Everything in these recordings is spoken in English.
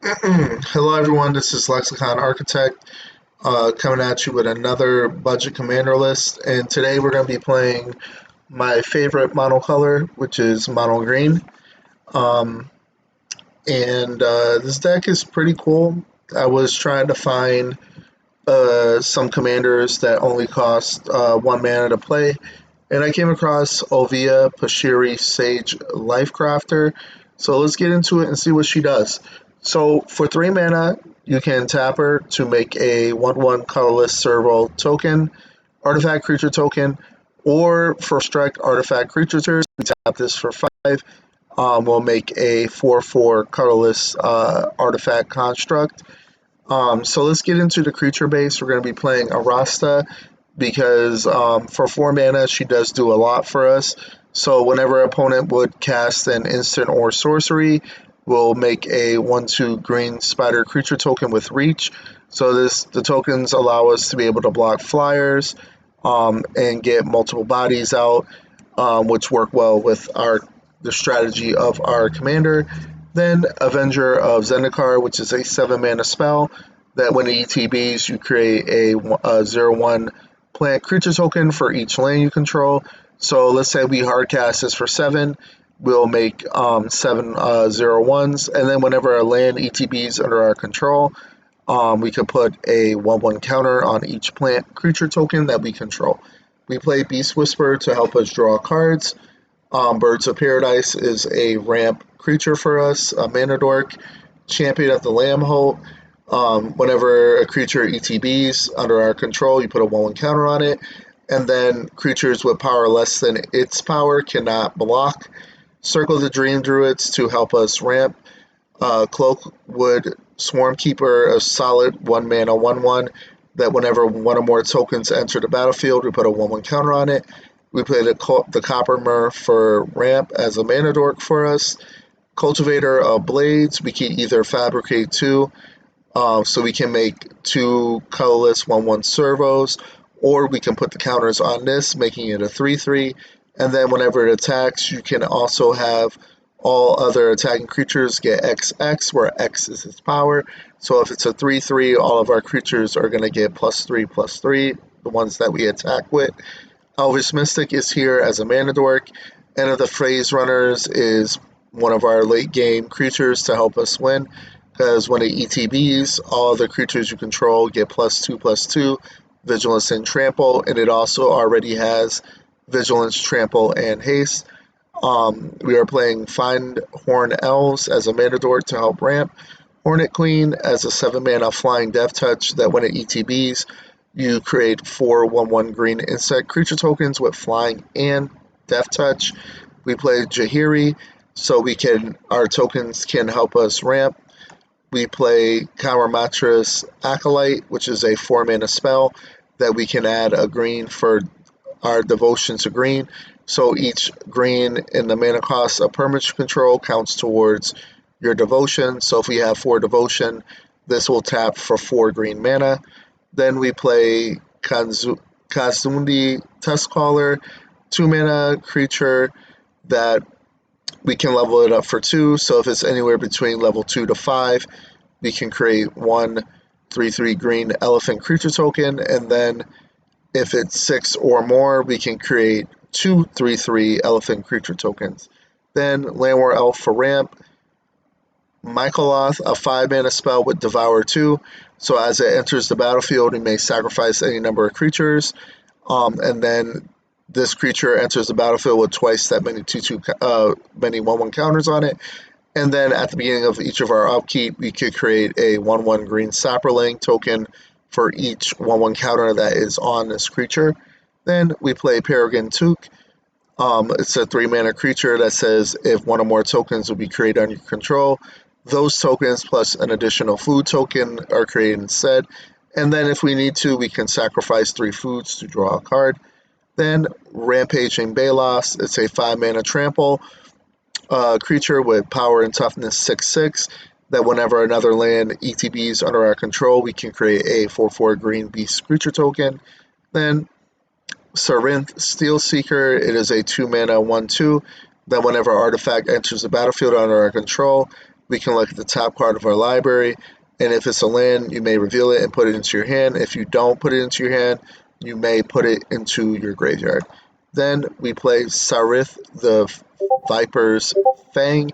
Hello, everyone. This is Lexicon Architect coming at you with another budget commander list. And today we're going to be playing my favorite monocolor, which is mono green. Um, and this deck is pretty cool. I was trying to find some commanders that only cost one mana to play, and I came across Oviya Pashiri Sage Lifecrafter. So let's get into it and see what she does. So for 3 mana, you can tap her to make a 1/1 colorless servo token, artifact creature token, or for strike artifact creatures, we tap this for 5. We'll make a 4/4 colorless artifact construct. So let's get into the creature base. We're going to be playing Arasta because for 4 mana, she does do a lot for us. So whenever an opponent would cast an instant or sorcery, we'll make a 1/2 green spider creature token with reach. So the tokens allow us to be able to block flyers and get multiple bodies out, which work well with the strategy of our commander. Then Avenger of Zendikar, which is a 7 mana spell that when it ETBs, you create a 0/1 plant creature token for each land you control. So let's say we hardcast this for 7, we'll make 7 0/1s, and then whenever a land ETBs under our control, we can put a 1/1 counter on each plant creature token that we control. We play Beast Whisper to help us draw cards. Birds of Paradise is a ramp creature for us, a mana dork, champion of the Lambholt. Whenever a creature ETBs under our control, you put a 1/1 counter on it, and then creatures with power less than its power cannot block. Circle the Dream Druids to help us ramp. Cloakwood Swarmkeeper, a solid 1 mana 1/1 that whenever one or more tokens enter the battlefield, we put a 1/1 counter on it. We play the Copper Myr for ramp as a mana dork for us. Cultivator of Blades, we can either fabricate 2, so we can make 2 colorless 1/1 servos, or we can put the counters on this, making it a 3/3. And then whenever it attacks, you can also have all other attacking creatures get XX, where X is its power. So if it's a 3/3, all of our creatures are going to get +3/+3, the ones that we attack with. Elvish Mystic is here as a mana dork. End of the Phase Runners is one of our late game creatures to help us win, because when it ETBs, all the creatures you control get +2/+2, Vigilance and Trample, and it also already has Vigilance, Trample, and Haste. We are playing Find Horn Elves as a mana dork to help ramp. Hornet Queen as a 7 mana flying Death Touch that when it ETBs, you create 4 1/1 green insect creature tokens with flying and Death Touch. We play Jaheiri, so our tokens can help us ramp. We play Mattress Acolyte, which is a 4 mana spell that we can add a green for our devotion to green. So each green in the mana cost of permanent control counts towards your devotion. So if we have 4 devotion, this will tap for 4 green mana. Then we play Kazundi Tuskcaller, 2 mana creature that we can level it up for 2. So if it's anywhere between level 2 to 5, we can create 1 3/3 green elephant creature token, and then if it's 6 or more, we can create 2 3/3 elephant creature tokens. Then Landwar Elf for ramp. Michaeloth, a 5 mana spell with Devour 2. So as it enters the battlefield, you may sacrifice any number of creatures, and then this creature enters the battlefield with twice that many 1/1 counters on it. And then at the beginning of each of our upkeep, we could create a 1/1 green Saproling token for each 1/1 counter that is on this creature. Then we play Peregrine Took. It's a 3 mana creature that says if one or more tokens will be created under your control, those tokens plus an additional food token are created instead. And then if we need to, we can sacrifice 3 foods to draw a card. Then Rampaging Balos, it's a 5 mana trample creature with power and toughness 6/6 that whenever another land ETBs under our control, we can create a 4/4 green beast creature token. Then Sarinth Steelseeker, it is a 2 mana 1/2 that whenever artifact enters the battlefield under our control, we can look at the top card of our library, and if it's a land, you may reveal it and put it into your hand. If you don't put it into your hand, you may put it into your graveyard. Then we play Sarith, the Viper's Fang.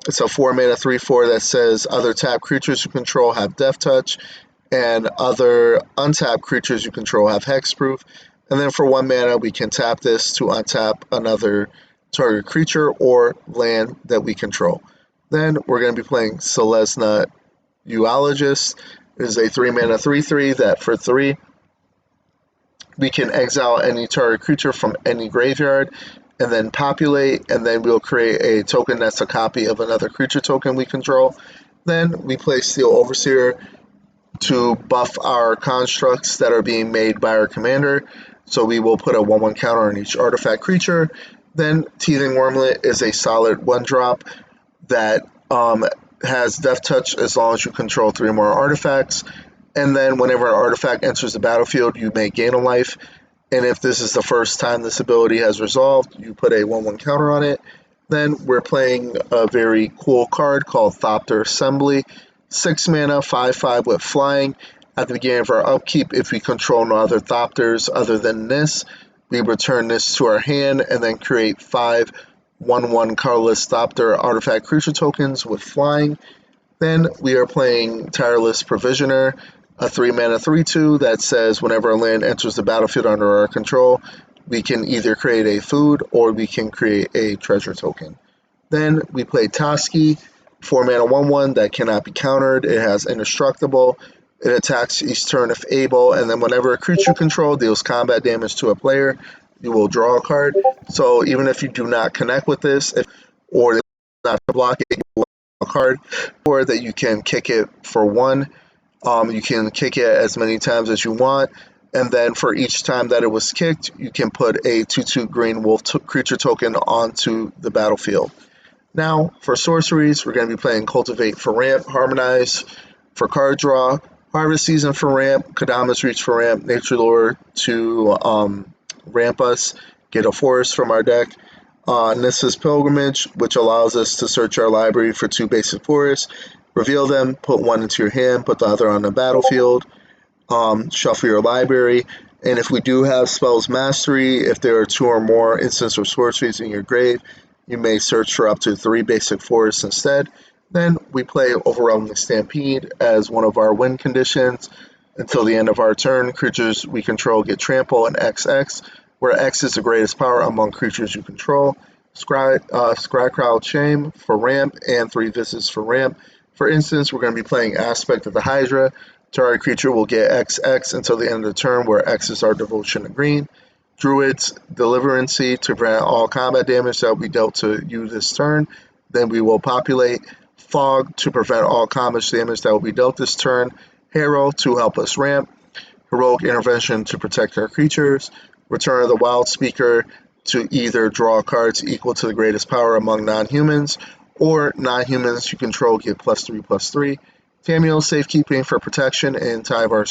It's a 4-mana 3/4 that says other tapped creatures you control have Death Touch, and other untapped creatures you control have Hexproof. And then for 1 mana, we can tap this to untap another target creature or land that we control. Then we're going to be playing Selesnya Eulogist. It is a 3-mana 3/3 that for 3, we can exile any target creature from any graveyard and then populate, and then we'll create a token that's a copy of another creature token we control. Then we play Steel Overseer to buff our constructs that are being made by our commander. So we will put a 1/1 counter on each artifact creature. Then Teething Wormlet is a solid 1-drop that has Death Touch as long as you control 3 more artifacts. And then whenever an artifact enters the battlefield, you may gain a life. And if this is the first time this ability has resolved, you put a 1/1 counter on it. Then we're playing a very cool card called Thopter Assembly. 6 mana, 5/5 with flying. At the beginning of our upkeep, if we control no other Thopters other than this, we return this to our hand and then create 5 1/1 colorless Thopter artifact creature tokens with flying. Then we are playing Tireless Provisioner, a 3-mana 3/2 that says whenever a land enters the battlefield under our control, we can either create a food or we can create a treasure token. Then we play Toski, 4-mana 1/1 that cannot be countered. It has Indestructible. It attacks each turn if able, and then whenever a creature you control deals combat damage to a player, you will draw a card. So even if you do not connect with this, or not block it, you will draw a card, or that you can kick it for 1. You can kick it as many times as you want, and then for each time that it was kicked, you can put a 2/2 green wolf creature token onto the battlefield. Now, for sorceries, we're going to be playing Cultivate for ramp, Harmonize for card draw, Harvest Season for ramp, Kadama's Reach for ramp, Nature Lore to ramp us, get a forest from our deck, Nissa's Pilgrimage, which allows us to search our library for 2 basic forests, reveal them, put 1 into your hand, put the other on the battlefield, shuffle your library, and if we do have Spells Mastery, if there are 2 or more instants or sorceries in your grave, you may search for up to 3 basic forests instead. Then we play Overwhelming Stampede as one of our win conditions. Until the end of our turn, creatures we control get trample and XX, where X is the greatest power among creatures you control. Scrycrow Shame for ramp and 3 visits for ramp. For instance, we're going to be playing Aspect of the Hydra. Target creature will get XX until the end of the turn, where X is our devotion to green. Druid's Deliverancy to prevent all combat damage that will be dealt to you this turn. Then we will populate. Fog to prevent all combat damage that will be dealt this turn. Harrow to help us ramp. Heroic Intervention to protect our creatures. Return of the Wild Speaker to either draw cards equal to the greatest power among non-humans, or non-humans you control get +3/+3. Tamiel Safekeeping for protection, and Tyvar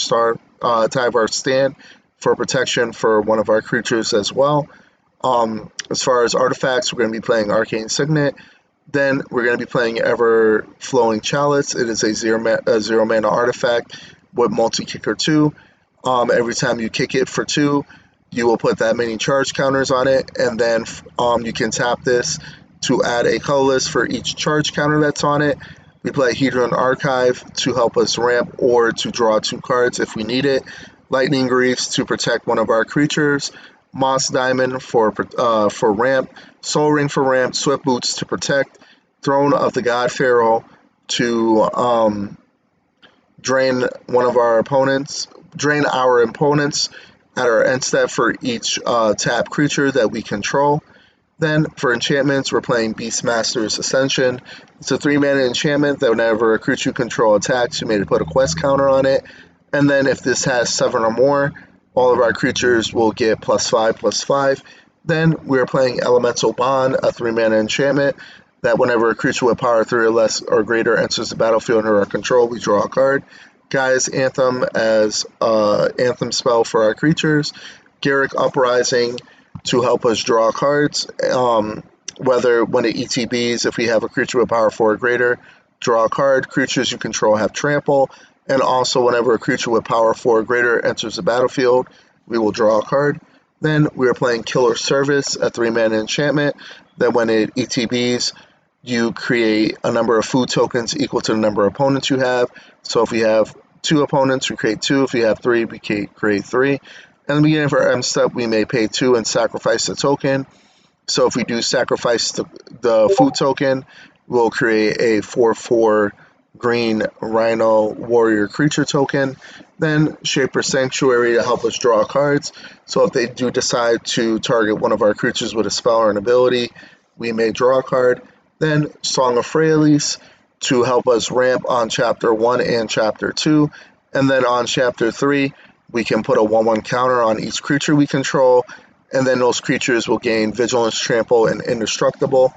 Stand for protection for one of our creatures as well. As far as artifacts, we're going to be playing Arcane Signet. Then we're going to be playing Ever Flowing Chalice. It is a 0 mana artifact with multi-kicker 2. Every time you kick it for 2, you will put that many charge counters on it, and then you can tap this to add a colorless for each charge counter that's on it. We play Hedron Archive to help us ramp or to draw 2 cards if we need it. Lightning Greaves to protect one of our creatures. Moss Diamond for ramp, Soul Ring for ramp, Swift Boots to protect, Throne of the God Pharaoh to drain our opponents at our end step for each tap creature that we control. Then for enchantments, we're playing Beastmaster's Ascension. It's a 3-mana enchantment that whenever a creature you control attacks, you may put a quest counter on it. And then if this has 7 or more, all of our creatures will get +5/+5. Then we're playing Elemental Bond, a 3-mana enchantment that whenever a creature with power 3 or less or greater enters the battlefield under our control, we draw a card. Gaia's Anthem as anthem spell for our creatures. Garruk Uprising to help us draw cards, whether when it ETBs, if we have a creature with power 4 or greater, draw a card. Creatures you control have trample, and also whenever a creature with power 4 or greater enters the battlefield, we will draw a card. Then we are playing Killer Service, a 3-mana enchantment that when it ETBs, you create a number of food tokens equal to the number of opponents you have. So if we have 2 opponents, we create 2. If we have 3, we create 3. At the beginning of our M step, we may pay 2 and sacrifice the token. So if we do sacrifice the food token, we'll create a 4/4 green Rhino Warrior creature token. Then Shaper Sanctuary to help us draw cards. So if they do decide to target one of our creatures with a spell or an ability, we may draw a card. Then Song of Freyalise to help us ramp on Chapter 1 and Chapter 2. And then on Chapter 3, we can put a 1/1 counter on each creature we control, and then those creatures will gain Vigilance, Trample, and Indestructible.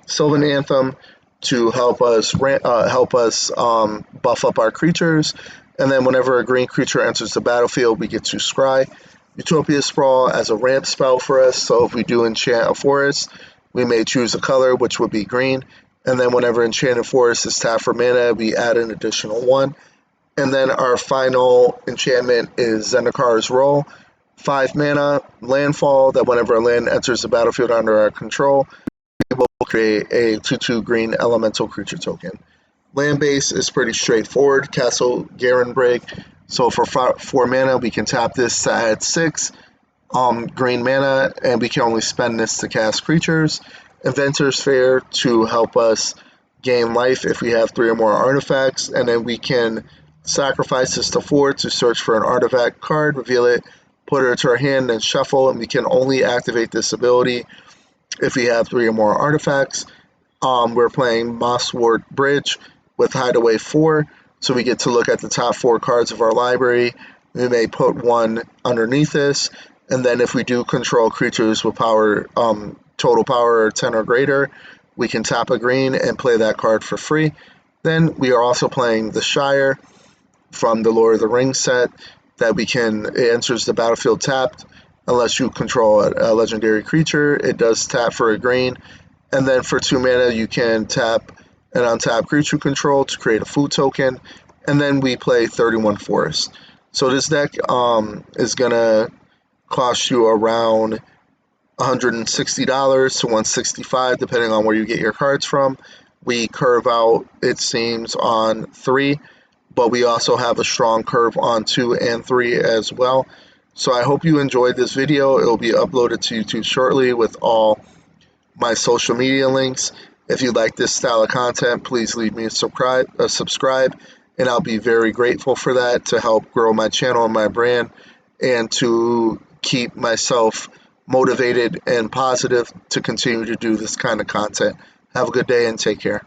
Sylvan Anthem to help us buff up our creatures, and then whenever a green creature enters the battlefield, we get to scry. Utopia Sprawl as a ramp spell for us, so if we do enchant a forest, we may choose a color, which would be green, and then whenever Enchanted Forest is tapped for mana, we add an additional 1. And then our final enchantment is Zendikar's Roll, 5 mana, landfall, that whenever a land enters the battlefield under our control, we will create a 2/2 green elemental creature token. Land base is pretty straightforward, Castle Garenbrig. So for 4 mana, we can tap this to add 6 green mana, and we can only spend this to cast creatures. Inventor's Fair to help us gain life if we have 3 or more artifacts, and then we can sacrifice this to 4 to search for an artifact card, reveal it, put it to our hand, and shuffle, and we can only activate this ability if we have 3 or more artifacts. We're playing Mosswort Bridge with Hideaway 4, so we get to look at the top 4 cards of our library. We may put 1 underneath this, and then if we do control creatures with power, total power 10 or greater, we can tap a green and play that card for free. Then we are also playing the Shire from the Lord of the Rings set that it enters the battlefield tapped unless you control a legendary creature. It does tap for a green, and then for 2 mana you can tap an untap creature control to create a food token, and then we play 31 Forest. So this deck is gonna cost you around $160 to $165 depending on where you get your cards from. We curve out, it seems, on 3, but we also have a strong curve on 2 and 3 as well. So I hope you enjoyed this video. It will be uploaded to YouTube shortly with all my social media links. If you like this style of content, please leave me a subscribe, and I'll be very grateful for that to help grow my channel and my brand, and to keep myself motivated and positive to continue to do this kind of content. Have a good day and take care.